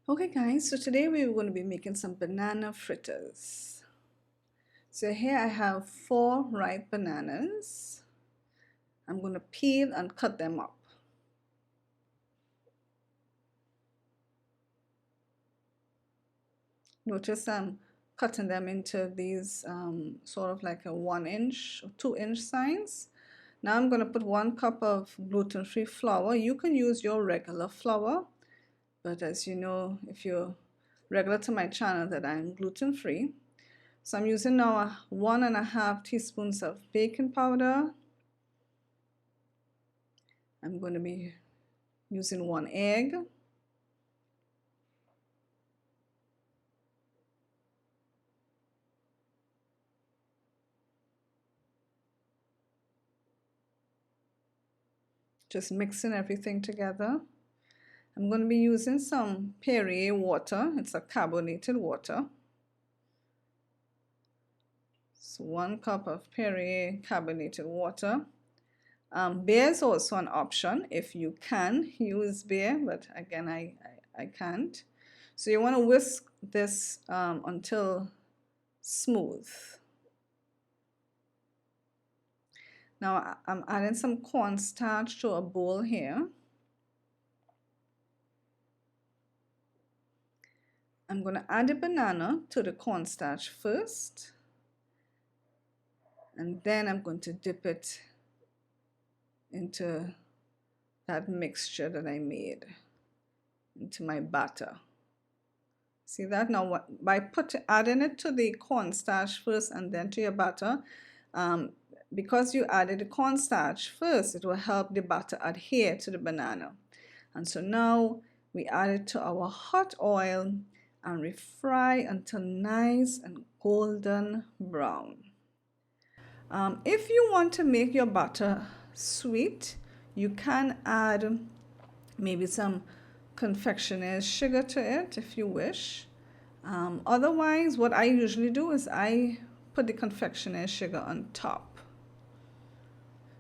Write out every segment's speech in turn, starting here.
Okay guys, so today we're going to be making some banana fritters. So here I have 4 ripe bananas. I'm going to peel and cut them up. Notice I'm cutting them into these sort of like a 1-inch or 2-inch size. Now I'm going to put 1 cup of gluten-free flour. You can use your regular flour, but as you know, if you're regular to my channel, that I'm gluten-free. So I'm using now 1.5 teaspoons of baking powder. I'm going to be using 1 egg. Just mixing everything together. I'm going to be using some Perrier water. It's a carbonated water. So 1 cup of Perrier carbonated water. Beer is also an option if you can use beer, but again, I can't. So you want to whisk this until smooth. Now I'm adding some cornstarch to a bowl here. I'm going to add the banana to the cornstarch first, and then I'm going to dip it into that mixture that I made, into my batter. See that? Now by adding it to the cornstarch first and then to your batter, because you added the cornstarch first, it will help the batter adhere to the banana. And so now we add it to our hot oil and refry until nice and golden brown. If you want to make your butter sweet, you can add maybe some confectioner's sugar to it if you wish. Otherwise, what I usually do is I put the confectioner's sugar on top.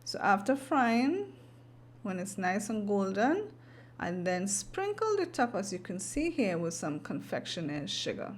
So after frying, when it's nice and golden, and then sprinkle the top, as you can see here, with some confectioner's sugar.